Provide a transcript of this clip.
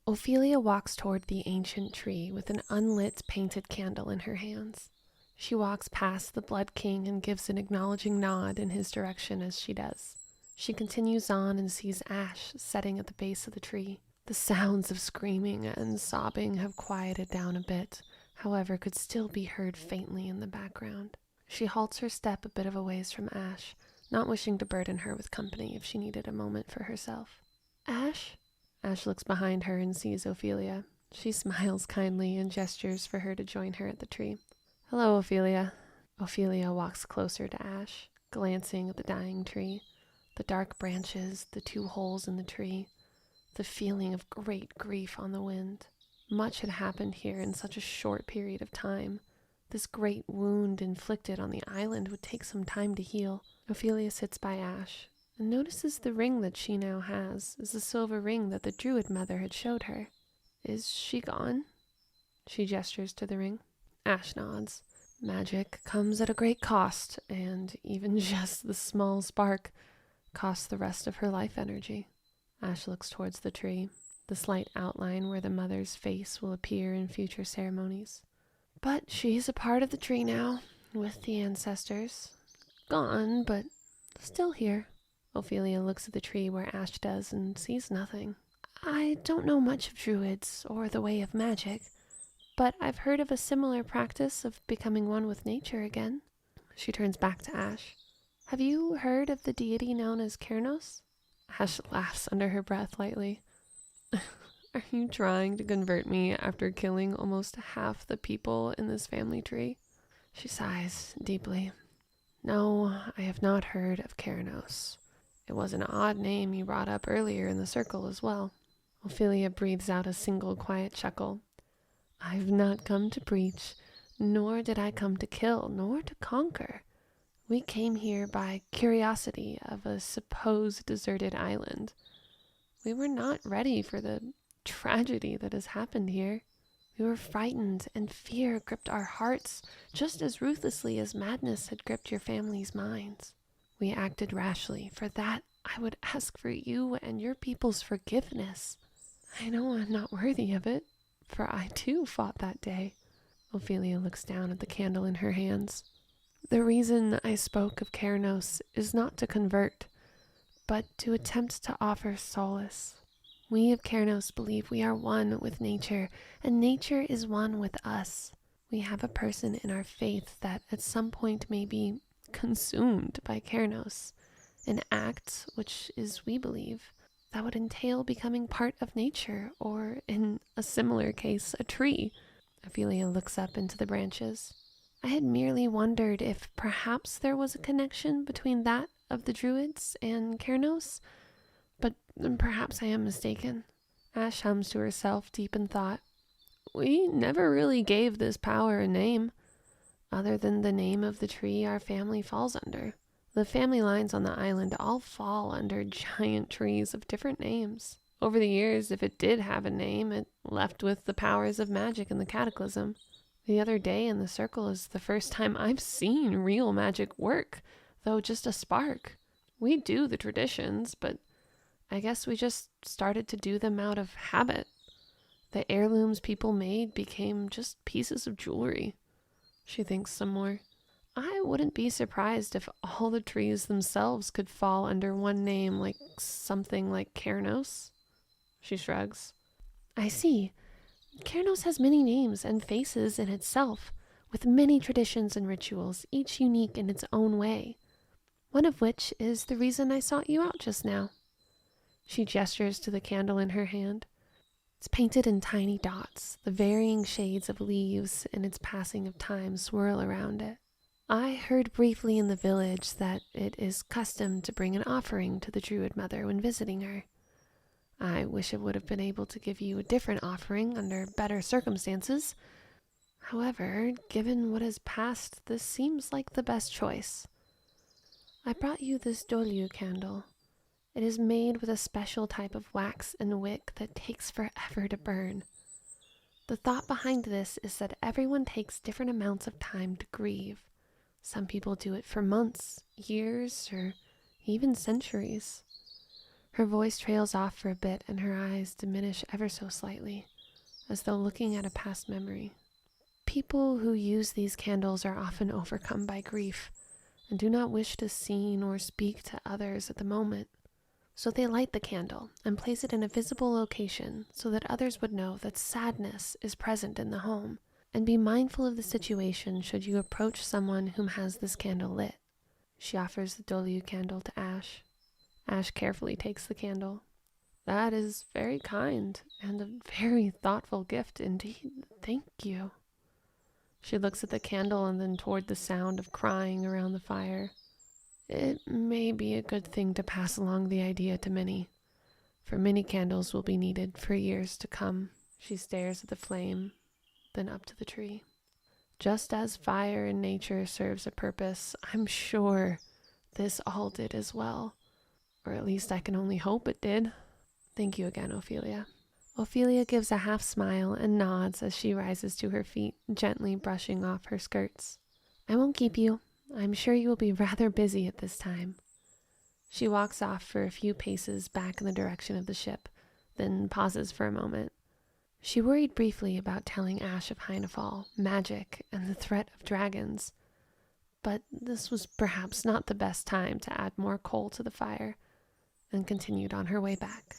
Ophelia walks toward the ancient tree with an unlit painted candle in her hands. She walks past the Blood King and gives an acknowledging nod in his direction as she does. She continues on and sees Ash setting at the base of the tree. The sounds of screaming and sobbing have quieted down a bit, however could still be heard faintly in the background. She halts her step a bit of a ways from Ash, not wishing to burden her with company if she needed a moment for herself. Ash? Ash looks behind her and sees Ophelia. She smiles kindly and gestures for her to join her at the tree. Hello, Ophelia. Ophelia walks closer to Ash, glancing at the dying tree. The dark branches, the 2 holes in the tree, the feeling of great grief on the wind. Much had happened here in such a short period of time. This great wound inflicted on the island would take some time to heal. Ophelia sits by Ash and notices the ring that she now has is the silver ring that the Druid mother had showed her. Is she gone? She gestures to the ring. Ash nods. Magic comes at a great cost, and even just the small spark costs the rest of her life energy. Ash looks towards the tree, the slight outline where the mother's face will appear in future ceremonies. But she's a part of the tree now, with the ancestors. Gone, but still here. Ophelia looks at the tree where Ash does and sees nothing. I don't know much of druids or the way of magic, but I've heard of a similar practice of becoming one with nature again. She turns back to Ash. Have you heard of the deity known as Kernos? Ash laughs under her breath lightly. Are you trying to convert me after killing almost half the people in this family tree? She sighs deeply. No, I have not heard of Kernos. It was an odd name you brought up earlier in the circle as well. Ophelia breathes out a single quiet chuckle. I've not come to preach, nor did I come to kill, nor to conquer. We came here by curiosity of a supposed deserted island. We were not ready for the tragedy that has happened here. We were frightened, and fear gripped our hearts just as ruthlessly as madness had gripped your family's minds. We acted rashly. For that, I would ask for you and your people's forgiveness. I know I'm not worthy of it, for I too fought that day. Ophelia looks down at the candle in her hands. The reason I spoke of Kernos is not to convert, but to attempt to offer solace. We of Kernos believe we are one with nature, and nature is one with us. We have a person in our faith that at some point may be consumed by Kernos, an act which is, we believe, that would entail becoming part of nature, or in a similar case, a tree. Ophelia looks up into the branches. I had merely wondered if perhaps there was a connection between that of the Druids and Kernos, but perhaps I am mistaken. Ash hums to herself, deep in thought. We never really gave this power a name, other than the name of the tree our family falls under. The family lines on the island all fall under giant trees of different names. Over the years, if it did have a name, it left with the powers of magic and the cataclysm. The other day in the circle is the first time I've seen real magic work, though just a spark. We do the traditions, but I guess we just started to do them out of habit. The heirlooms people made became just pieces of jewelry. She thinks some more. I wouldn't be surprised if all the trees themselves could fall under one name, like something like Kernos. She shrugs. I see. Kernos has many names and faces in itself, with many traditions and rituals, each unique in its own way. One of which is the reason I sought you out just now. She gestures to the candle in her hand. It's painted in tiny dots. The varying shades of leaves in its passing of time swirl around it. I heard briefly in the village that it is custom to bring an offering to the Druid mother when visiting her. I wish I would have been able to give you a different offering under better circumstances. However, given what has passed, this seems like the best choice. I brought you this Dolu candle. It is made with a special type of wax and wick that takes forever to burn. The thought behind this is that everyone takes different amounts of time to grieve. Some people do it for months, years, or even centuries. Her voice trails off for a bit and her eyes diminish ever so slightly, as though looking at a past memory. People who use these candles are often overcome by grief and do not wish to see nor speak to others at the moment. So they light the candle and place it in a visible location so that others would know that sadness is present in the home, and be mindful of the situation should you approach someone whom has this candle lit. She offers the Dolu candle to Ash. Ash carefully takes the candle. That is very kind and a very thoughtful gift indeed. Thank you. She looks at the candle and then toward the sound of crying around the fire. It may be a good thing to pass along the idea to many, for many candles will be needed for years to come. She stares at the flame, then up to the tree. Just as fire in nature serves a purpose, I'm sure this all did as well. Or at least I can only hope it did. Thank you again, Ophelia. Ophelia gives a half smile and nods as she rises to her feet, gently brushing off her skirts. I won't keep you. I'm sure you will be rather busy at this time. She walks off for a few paces back in the direction of the ship, then pauses for a moment. She worried briefly about telling Ash of Hynafol, magic, and the threat of dragons, but this was perhaps not the best time to add more coal to the fire, and continued on her way back.